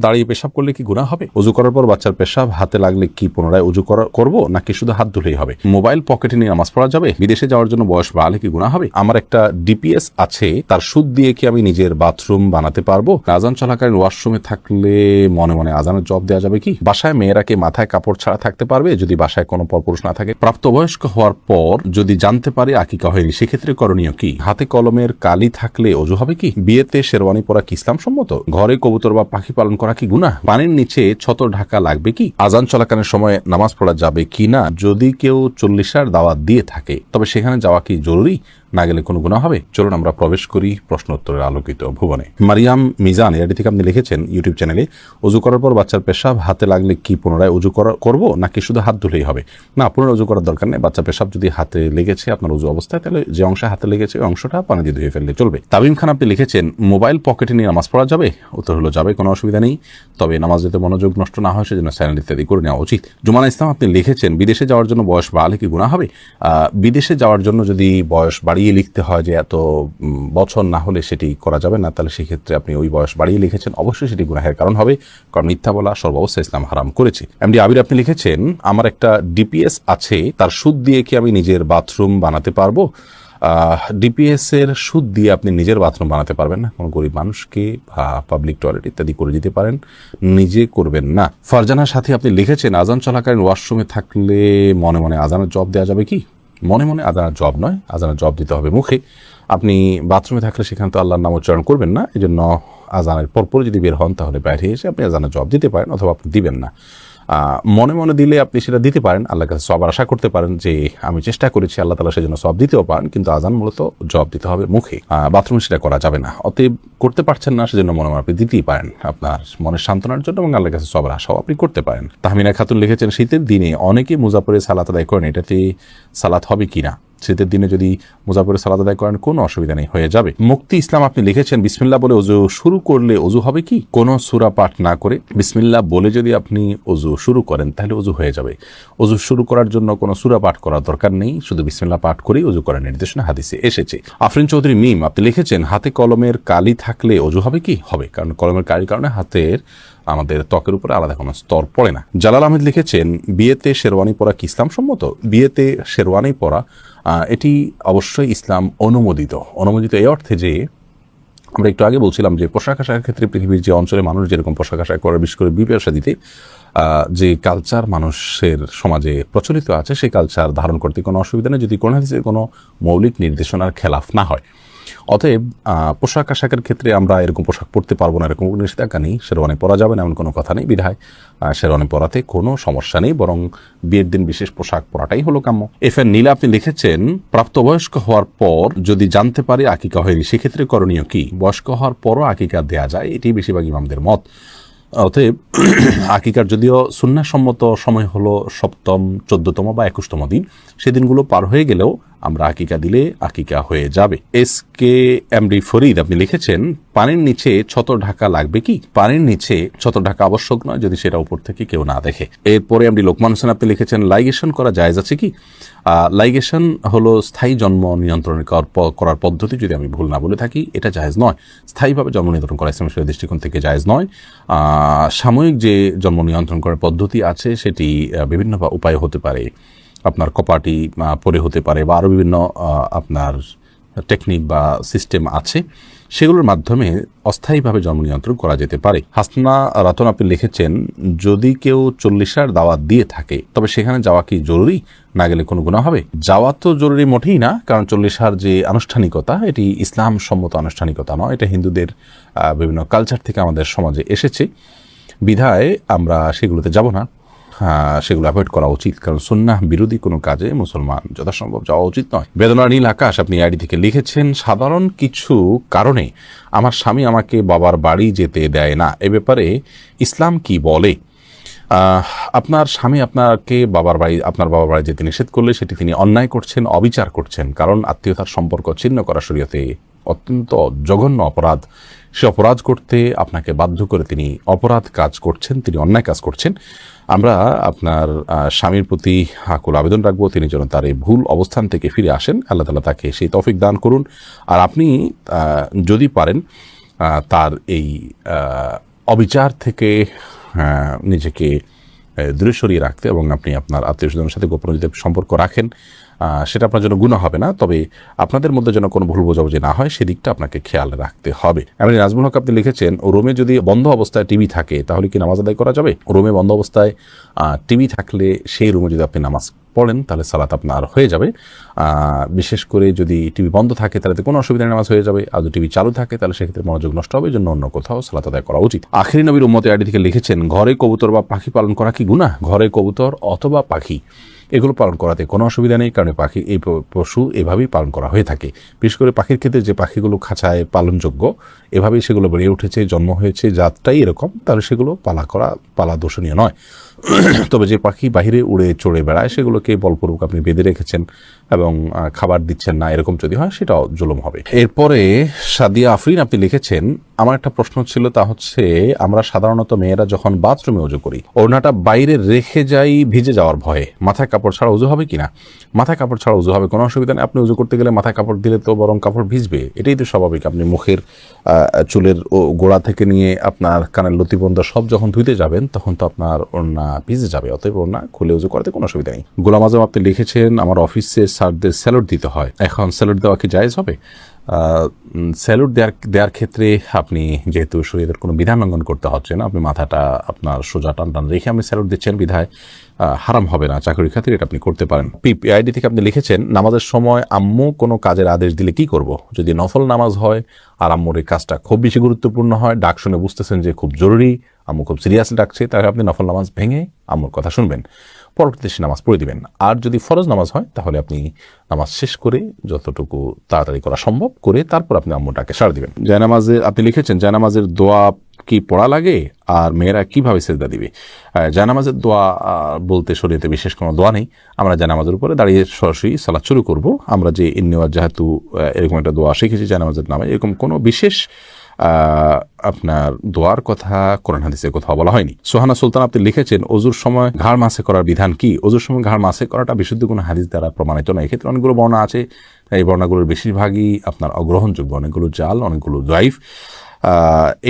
দাঁড়িয়ে পেশাব করলে কি গুনাহ হবে? ওযু করার পর বাচ্চার পেশাব হাতে লাগলে কি পুনরায় ওযু করব নাকি শুধু হাত ধুলেই হবে? মোবাইল পকেটে নিয়ে নামাজ পড়া যাবে? বিদেশে যাওয়ার জন্য বয়স বাড়লে কি গুনাহ হবে? আমার একটা ডিপিএস আছে, তার সুদ দিয়ে কি আমি নিজের বাথরুম বানাতে পারবো? আজান চলাকালীন ওয়াশরুমে থাকলে মনে মনে আজানের জবাব দেওয়া যাবে কি? বাসায় মেয়েরা কি মাথায় কাপড় ছাড়া থাকতে পারবে যদি বাসায় কোনো পরপুরুষ না থাকে? প্রাপ্তবয়স্ক হওয়ার পর যদি জানতে পারে আকিকা হয়নি, সেক্ষেত্রে করণীয় কি? হাতে কলমের কালি থাকলে ওযু হবে কি? বিয়েতে শেরওয়ানি পরা কি ইসলাম সম্মত? ঘরে কবুতর বা পাখি পালন করা কি গুনাহ? পানির নিচে ছতর ঢাকা লাগবে কি? আজান চলাকালীন সময় নামাজ পড়া যাবে কি না? যদি কেউ 40 দাওয়াত দিয়ে থাকে তবে সেখানে যাওয়া কি জরুরি? না গেলে কোনো গুনাহ হবে? চলুন আমরা প্রবেশ করি প্রশ্ন উত্তরের আলোকিত ভুবনে। মারিয়াম মিজান এটি থেকে আপনি লিখেছেন ইউটিউব চ্যানেলে, ওযু করার পর বাচ্চার পেশাব হাতে লাগলে কি পুনরায় ওযু করব নাকি শুধু হাত ধুলেই হবে? না, পুনরায় ওযু করার দরকার নেই। বাচ্চা পেশাব যদি হাতে লেগেছে আপনার ওযু অবস্থায়, তাহলে যে অংশে হাতে লেগেছে ওই অংশটা পানি দিয়ে ধুয়ে ফেললে চলবে। তামিম খান আপনি লিখেছেন, মোবাইল পকেটে নিয়ে নামাজ পড়া যাবে? উত্তর হলো যাবে, কোনো অসুবিধা নেই, তবে নামাজ যাতে মনোযোগ নষ্ট না হয় সেজন্য সাইলেন্ট ইত্যাদি করে নেওয়া উচিত। জুমানা ইসলাম আপনি লিখেছেন, বিদেশে যাওয়ার জন্য বয়স বাড়লে কি গুনাহ হবে? বিদেশে যাওয়ার জন্য যদি বয়স বাড়িয়ে লিখতে হয় যে এত বছর না হলে সেটি করা যাবে না, তাহলে সেক্ষেত্রে আপনি ওই বয়স বাড়িয়ে লিখেছেন, অবশ্যই সেটি গুনাহের কারণ হবে, কারণ মিথ্যা বলা সর্বাবস্থায় ইসলাম হারাম করেছে। এমডি আবির আপনি লিখেছেন, আমার একটা ডিপিএস আছে, তার সুদ দিয়ে কি আমি নিজের বাথরুম বানাতে পারবো? ডিপিএস এর সুদ দিয়ে আপনি নিজের বাথরুম বানাতে পারবেন না। কোনো গরিব মানুষকে পাবলিক টয়লেট ইত্যাদি করে দিতে পারেন, নিজে করবেন না। ফারজানার সাথে আপনি লিখেছেন, আজান চলাকালীন ওয়াশরুমে থাকলে মনে মনে আজানের জবাব দেওয়া যাবে কি? মনে মনে আজানের জবাব নয়, আজানের জবাব দিতে হবে মুখে। আপনি বাথরুমে থাকলে সেখানে তো আল্লাহর নাম উচ্চারণ করবেন না, এই জন্য আজানের পরপর যদি বের হন তাহলে বাইরে এসে আপনি আজানের জবাব দিতে পারেন, অথবা আপনি দিবেন না। মনে মনে দিলে আপনি সেটা দিতে পারেন, আল্লাহর কাছে সবার আশা করতে পারেন যে আমি চেষ্টা করেছি, আল্লাহ তাআলা সেজন্য সব দিতেও পারেন, কিন্তু আজান মূলত জবাব দিতে হবে মুখে, বাথরুমে সেটা করা যাবে না। অতএব করতে পারছেন না সেজন্য মনে মনে আপনি দিতেই পারেন, আপনার মনের সান্ত্বনার জন্য, এবং আল্লাহর কাছে সবার আশাও আপনি করতে পারেন। তাহমিনা খাতুন লিখেছেন, শীতের দিনে অনেকে মুজাফরে সালাত আদায় করেন, এটাতে সালাত হবে কিনা? শীতের দিনে যদি মুজাফরে সালাত আদায় করেন কোনো অসুবিধা নেই, হয়ে যাবে। মুক্তি ইসলাম আপনি লিখেছেন, বিসমিল্লাহ বলে ওযু শুরু করলে ওযু হবে কি? কোনো সূরা পাঠ না করে বিসমিল্লাহ বলে যদি আপনি ওযু শুরু করেন তাহলে ওযু হয়ে যাবে। ওযু শুরু করার জন্য কোনো সূরা পাঠ করার দরকার নেই, শুধু বিসমিল্লাহ পাঠ করেই ওযু করার নির্দেশনা হাদিসে এসেছে। আফরিন চৌধুরী মিম আপনি লিখেছেন, হাতে কলমের কালি থাকলে ওযু হবে কি? হবে, কারণ কলমের কালির কারণে হাতের আমাদের ত্বকের উপরে আলাদা কোনো স্তর পড়ে না। জালাল আহমেদ লিখেছেন, বিয়েতে শেরওয়ানি পরা কি ইসলাম সম্মত? বিয়েতে শেরওয়ানি পরা এটি অবশ্যই ইসলাম অনুমোদিত এই অর্থে যে আমরা একটু আগে বলছিলাম যে পোশাক আশাকের ক্ষেত্রে পৃথিবীর যে অঞ্চলে মানুষ যেরকম পোশাক আশাক করে, বিশেষ করে বিয়ে শাদীতে যে কালচার মানুষের সমাজে প্রচলিত আছে সেই কালচার ধারণ করতে কোনো অসুবিধা নেই, যদি কোনো হাদিসের কোনো মৌলিক নির্দেশনার খেলাফ না হয়। অতএব পোশাক আশাকের ক্ষেত্রে আমরা এরকম পোশাক পরতে পারবো না এরকম কোনো নিষেধাজ্ঞা নেই, শেরওয়ানি পরা যাবে না এমন কোনো কথা নেই, বিধায় শেরওয়ানি পরাতে কোনো সমস্যা নেই, বরং বিয়ের দিন বিশেষ পোশাক পরাটাই হলো কাম্য। এফএন নীলা আপনি লিখেছেন, প্রাপ্তবয়স্ক হওয়ার পর যদি জানতে পারে আকিকা হয়নি, সেক্ষেত্রে করণীয় কি? বয়স্ক হওয়ার পরও আকিকা দেয়া যায়, এটি বেশিরভাগ ইমামদের মত। অতএব আকিকার যদিও সুন্নাহসম্মত সময় হলো 7ম, 14তম বা 21তম দিন, সেদিনগুলো পার হয়ে গেলেও আমরা আকিকা দিলে আকিকা হয়ে যাবে। এসকে এমডি ফরিদ আপনি লিখেছেন, পানির নিচে ছতর ঢাকা লাগবে কি? পানির নিচে ছতর ঢাকা আবশ্যক নয় যদি সেটা উপর থেকে কেউ না দেখে। এরপরে এমডি লোকমান হোসেন আপনি লিখেছেন, লাইগেশন করা জায়েজ আছে কি? লাইগেশন হলো স্থায়ী জন্ম নিয়ন্ত্রণ করার পদ্ধতি, যদি আমি ভুল না বলে থাকি, এটা জায়েজ নয়। স্থায়ীভাবে জন্ম নিয়ন্ত্রণ করা ইসলামের দৃষ্টিকোণ থেকে জায়েজ নয়। সাময়িক যে জন্ম নিয়ন্ত্রণ করার পদ্ধতি আছে সেটি বিভিন্ন উপায় হতে পারে, আপনার কপাটি পরে হতে পারে, বা আরও বিভিন্ন আপনার টেকনিক বা সিস্টেম আছে, সেগুলোর মাধ্যমে অস্থায়ীভাবে জন্ম নিয়ন্ত্রণ করা যেতে পারে। হাসনা রাতন আপনি লিখেছেন, যদি কেউ 40 দাওয়াত দিয়ে থাকে তবে সেখানে যাওয়া কি জরুরি? না গেলে কোনো গুনাহ হবে? যাওয়া তো জরুরি মোটেই না, কারণ 40 যে আনুষ্ঠানিকতা এটি ইসলাম সম্মত আনুষ্ঠানিকতা নয়, এটা হিন্দুদের বিভিন্ন কালচার থেকে আমাদের সমাজে এসেছে, বিধায় আমরা সেগুলোতে যাব না, সেগুলো অ্যাভয়েড করা উচিত, কারণ সুন্নাহ বিরোধী কোনো কাজে মুসলমান যথাসম্ভব যাওয়া উচিত নয়। বেদনা নীল আকাশ আপনি আইডি থেকে লিখেছেন, সাধারণ কিছু কারণে আমার স্বামী আমাকে বাবার বাড়ি যেতে দেয় না, এ ব্যাপারে ইসলাম কি বলে? আপনার স্বামী আপনার বাবার বাড়ি যেতে নিষেধ করলে সেটি তিনি অন্যায় করছেন, অবিচার করছেন, কারণ আত্মীয়তার সম্পর্ক ছিন্ন করা শরীয়তে অত্যন্ত জঘন্য অপরাধ। সে অপরাধ করতে আপনাকে বাধ্য করে তিনি অপরাধ কাজ করছেন, তিনি অন্যায় কাজ করছেন। আমরা আপনার স্বামীর প্রতি আকুল আবেদন রাখবো, তিনি যেন তার এই ভুল অবস্থান থেকে ফিরে আসেন, আল্লাহ তাআলা তাকে সেই তৌফিক দান করুন। আর আপনি যদি পারেন তার এই অবিচার থেকে নিজেকে দূরে সরিয়ে রাখতে এবং আপনি আপনার আত্মীয় স্বজনের সাথে গোপন যদি সম্পর্ক রাখেন সেটা আপনার জন্য গুনাহ হবে না, তবে আপনাদের মধ্যে যেন কোনো ভুল বোঝাবুঝি না হয় সেদিকটা আপনাকে খেয়াল রাখতে হবে। এমনি নাজমুল হক আপনি লিখেছেন, রুমে যদি বন্ধ অবস্থায় টিভি থাকে তাহলে কি নামাজ আদায় করা যাবে? রুমে বন্ধ অবস্থায় টিভি থাকলে সেই রুমে যদি আপনি নামাজ পড়েন তাহলে সালাত আপনার হয়ে যাবে। বিশেষ করে যদি টিভি বন্ধ থাকে তাহলে কোনো অসুবিধা নেই, নামাজ হয়ে যাবে। আর যদি টিভি চালু থাকে তাহলে সেক্ষেত্রে মনোযোগ নষ্ট হবে, এই জন্য অন্য কোথাও সালাত আদায় করা উচিত। আখিরি নবীর উম্মতে আইডি থেকে লিখেছেন, ঘরে কবুতর বা পাখি পালন করা কি গুনাহ? ঘরে কবুতর অথবা পাখি এগুলো পালন করাতে কোনো অসুবিধা নেই, কারণ পাখি এই পশু এভাবেই পালন করা হয়ে থাকে। বিশেষ করে পাখির ক্ষেত্রে যে পাখিগুলো খাঁচায় পালনযোগ্য এভাবেই সেগুলো বেড়ে উঠেছে, জন্ম হয়েছে, জাতটাই এরকম, তাহলে সেগুলো পালা দোষণীয় নয়। তবে যে পাখি বাহিরে উড়ে চড়ে বেড়ায় সেগুলোকে বলপূর্বক আপনি বেঁধে রেখেছেন এবং খাবার দিচ্ছেন না, এরকম যদি হয় সেটাও জুলুম হবে। এরপরে সাদিয়া আফরিন আপনি লিখেছেন, আমার একটা প্রশ্ন ছিল, তা হচ্ছে আমরা সাধারণত মেয়েরা যখন বাথরুমে উজু করি ওড়নাটা বাইরে রেখে যাই ভিজে যাওয়ার ভয়ে, মাথায় কাপড় ছাড়া উজু হবে কিনা? মাথায় কাপড় ছাড়া উজু হবে, কোনো অসুবিধা নেই। আপনি উজু করতে গেলে মাথায় কাপড় দিলে তো বরং কাপড় ভিজবে, এটাই তো স্বাভাবিক। আপনি মুখের চুলের গোড়া থেকে নিয়ে আপনার কানের লতি পর্যন্ত সব যখন ধুইতে যাবেন তখন তো আপনার ওড়না ভিজে যাবে, অতএব ওড়না খুলে উজু করতে কোনো অসুবিধা নেই। গোলাম আজম আপনি লিখেছেন, আমার অফিসে স্যারদের স্যালুট দিতে হয়, এখন স্যালুট দেওয়া কি জায়েজ হবে? স্যালুট দেওয়ার ক্ষেত্রে আপনি যেহেতু শরীরের কোনো বিধান লঙ্ঘন করতে হচ্ছে না, আপনি মাথাটা আপনার সোজা টান টান রেখে আপনি স্যালুট দিচ্ছেন বিধায় হারাম হবে না, চাকরির খাতির এটা আপনি করতে পারেন। পিআইডি থেকে আপনি লিখেছেন, নামাজের সময় আম্মু কোনো কাজের আদেশ দিলে কি করব? যদি নফল নামাজ হয় আর আম্মুর এই কাজটা খুব বেশি গুরুত্বপূর্ণ হয়, ডাক শুনে বুঝতেছেন যে খুব জরুরি, আম্মু খুব সিরিয়াসলি ডাকছে, তাহলে আপনি নফল নামাজ ভেঙে আম্মুর কথা শুনবেন, পরবর্তীতে সে নামাজ পড়ে দিবেন। আর যদি ফরজ নামাজ হয় তাহলে আপনি নামাজ শেষ করে যতটুকু তাড়াতাড়ি করা সম্ভব করে তারপর আপনি আম্মুটাকে সাড়া দিবেন। জায়নামাজের আপনি লিখেছেন, জায়নামাজের দোয়া কি পড়া লাগে আর মেয়েরা কিভাবে সেজদা দিবে? জায়নামাজের দোয়া বলতে শরীয়তে বিশেষ কোনো দোয়া নেই, আমরা জায়নামাজের উপরে দাঁড়িয়ে সরাসরি সালাত শুরু করব। আমরা যে ইন্নিওয়াজ যেহেতু এরকম একটা দোয়া শিখেছি জায়নামাজের নামে, এরকম কোনো বিশেষ আপনার দোয়ার কথা কোরআন হাদিসে কোথাও বলা হয়নি। সোহানা সুলতান আপনি লিখেছেন, অজুর সময় ঘাড় মাসে করার বিধান কি? অজুর সময় ঘাড় মাসে করাটা বিশুদ্ধ কোনো হাদিস দ্বারা প্রমাণিত নয়। এক্ষেত্রে অনেকগুলো বর্ণনা আছে, এই বর্ণনাগুলোর বেশিরভাগই আপনার অগ্রহণযোগ্য, অনেকগুলো জাল, অনেকগুলো জয়ীফ।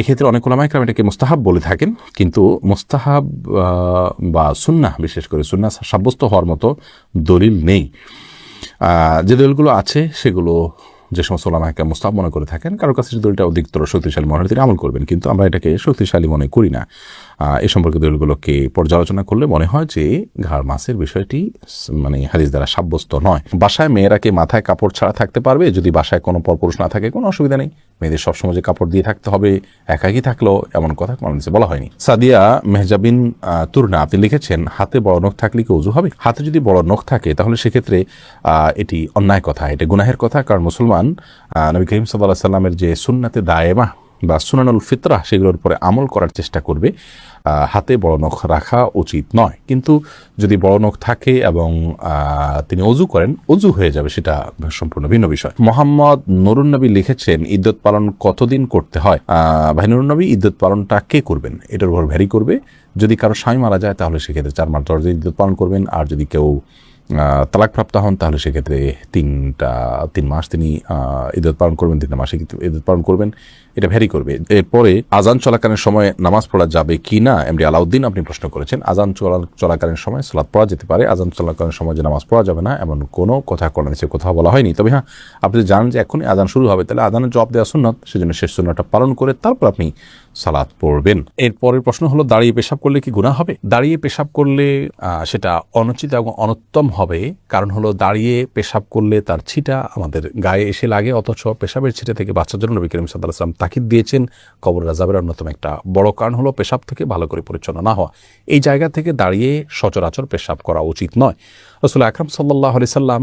এক্ষেত্রে অনেক উলামায়ে কেরাম এটাকে মুস্তাহাব বলে থাকেন, কিন্তু মুস্তাহাব বা সুন্নাহ, বিশেষ করে সুন্নাহ সাব্যস্ত হওয়ার মতো দলিল নেই। যে দলিলগুলো আছে সেগুলো যে সমস্ত উলামায়ে কেরাম মুস্তাহাব মনে করে থাকেন, কারোর কাছে দলিলটা অধিকতর শক্তিশালী মনে হয় তিনি আমল করবেন, কিন্তু আমরা এটাকে শক্তিশালী মনে করি না। এই সম্পর্কে দলিলগুলোকে পর্যালোচনা করলে মনে হয় যে ঘাড় মাসের বিষয়টি মানে হাদিস দ্বারা সাব্যস্ত নয়। বাসায় মেয়েরা কি মাথায় কাপড় ছাড়া থাকতে পারবে? যদি বাসায় কোনো পরপুরুষ না থাকে কোনো অসুবিধা নেই, মেয়েদের সবসময় যে কাপড় দিয়ে থাকতে হবে একাকি থাকলেও এমন কথা কোরআনে বলা হয়নি। সাদিয়া মেহজাবিন তুরনা আপনি লিখেছেন, হাতে বড় নখ থাকলে কি ওযু হবে? হাতে যদি বড় নখ থাকে তাহলে সেক্ষেত্রে এটি অন্যায় কথা, এটা গুনাহের কথা, কারণ মুসলমান নবী করিম সাল্লাল্লাহু আলাইহি ওয়াসাল্লামের যে সুন্নাতে দায়েমা বা সুনানুল ফিতরা সেগুলোর উপরে আমল করার চেষ্টা করবে। হাতে বড় নখ রাখা উচিত নয়, কিন্তু যদি বড় নখ থাকে এবং তিনি অজু করেন, অজু হয়ে যাবে, সেটা সম্পূর্ণ ভিন্ন বিষয়। মোহাম্মদ নুরুন নবী লিখেছেন, ইদ্যত পালন কতদিন করতে হয়? ভাই নুরুন নবী, ইদ্যত পালনটা কে করবেন এটার উপর ভ্যারি করবে। যদি কারো স্বামী মারা যায় তাহলে সেক্ষেত্রে 4 মাস 10 দিন ইদ্যত পালন করবেন, আর যদি কেউ তালাকপ্রাপ্ত হন তাহলে সেক্ষেত্রে 3 মাস তিনি ইদ্যত পালন করবেন, 3 মাসে ইদ্যত পালন করবেন, এটা ভ্যারি করবে। এরপরে আজান চলাকালীন সময় নামাজ পড়া যাবে কি না, এমডি আলাউদ্দিন আপনি প্রশ্ন করেছেন। আজান চলাকালীন সময় সালাত পড়া যেতে পারে, আজান চলাকালীন সময় যে নামাজ পড়া যাবে না এমন কোনো কথা কোরআনে কোথাও বলা হয়নি। তবে হ্যাঁ, আপনি জানেন যে এখনই আজান শুরু হবে, তাহলে আজানের জবাব দেওয়া সুন্নাত, সেজন্য শেষ সুন্নাতটা পালন করে তারপর আপনি সালাত পড়বেন। এরপরের প্রশ্ন হলো, দাঁড়িয়ে পেশাব করলে কি গুনাহ হবে? দাঁড়িয়ে পেশাব করলে সেটা অনুচিত এবং অনুত্তম হবে, কারণ হলো দাঁড়িয়ে পেশাব করলে তার ছিটা আমাদের গায়ে এসে লাগে, অথচ পেশাবের ছিটা থেকে বাঁচার জন্য নবী করিম সাল্লাল্লাহু আলাইহি ওয়াসাল্লাম তাকিদ দিয়েছেন। কবর আযাবের অন্যতম একটা বড় কারণ হলো পেশাব থেকে ভালো করে পরিচ্ছন্ন না হওয়া। এই জায়গা থেকে দাঁড়িয়ে সচরাচর পেশাব করা উচিত নয়। রাসূল আকরাম সাল্লাল্লাহু আলাইহি সাল্লাম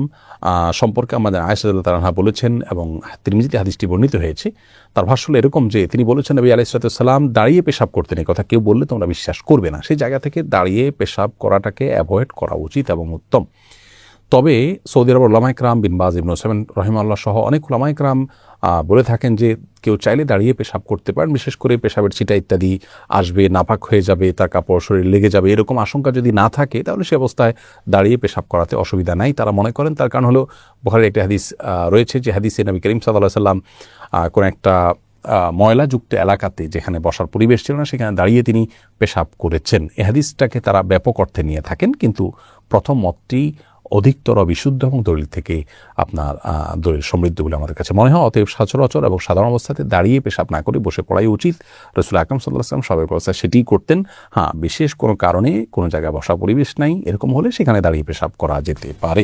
সম্পর্কে আমাদের আয়েশা রাদিয়াল্লাহু আনহা বলেছেন, এবং তিরমিজিতে হাদিসটি বর্ণিত হয়েছে, তার ভাষ্য হলো এরকম যে তিনি বলেছেন, নবী আলাইহিস সালাম দাঁড়িয়ে পেশাব করতেন, এই কথা কেউ বললে তোমরা বিশ্বাস করবে না। সেই জায়গা থেকে দাঁড়িয়ে পেশাব করাটাকে অ্যাভয়েড করা উচিত এবং উত্তম। তবে সৌদি আরবের উলামায়ে কেরাম বিন বাজ, ইবনে উসাইমিন রাহিমাহুল্লাহ সহ অনেক উলামায়ে কেরাম বলে থাকেন যে কেউ চাইলে দাঁড়িয়ে পেশাব করতে পারেন, বিশেষ করে পেশাবের ছিটা ইত্যাদি আসবে, নাপাক হয়ে যাবে, তার কাপড় শরীর লেগে যাবে, এরকম আশঙ্কা যদি না থাকে তাহলে সে অবস্থায় দাঁড়িয়ে পেশাব করাতে অসুবিধা নাই তারা মনে করেন। তার কারণ হলো বুখারীর একটা হাদিস রয়েছে, যে হাদিসে নবী করিম সাল্লাল্লাহু আলাইহি ওয়াসাল্লাম কোন একটা ময়লাযুক্ত এলাকাতে যেখানে বসার পরিবেশ ছিল না সেখানে দাঁড়িয়ে তিনি পেশাব করেছেন। এ হাদিসটাকে তারা ব্যাপক অর্থে নিয়ে থাকেন, কিন্তু প্রথম মতটি অধিকতর বিশুদ্ধ এবং দলিল থেকে আপনার দলিল সমৃদ্ধ বলে আমাদের কাছে মনে হয়। অতএব সচরাচর এবং সাধারণ অবস্থাতে দাঁড়িয়ে পেশাব না করে বসে পড়াই উচিত। রাসূল আকরাম সাল্লাল্লাহু আলাইহি ওয়াসাল্লাম স্বাভাবিক অবস্থায় সেটিই করতেন। হ্যাঁ, বিশেষ কোনো কারণে কোনো জায়গায় বসা পরিবেশ নাই এরকম হলে সেখানে দাঁড়িয়ে পেশাব করা যেতে পারে।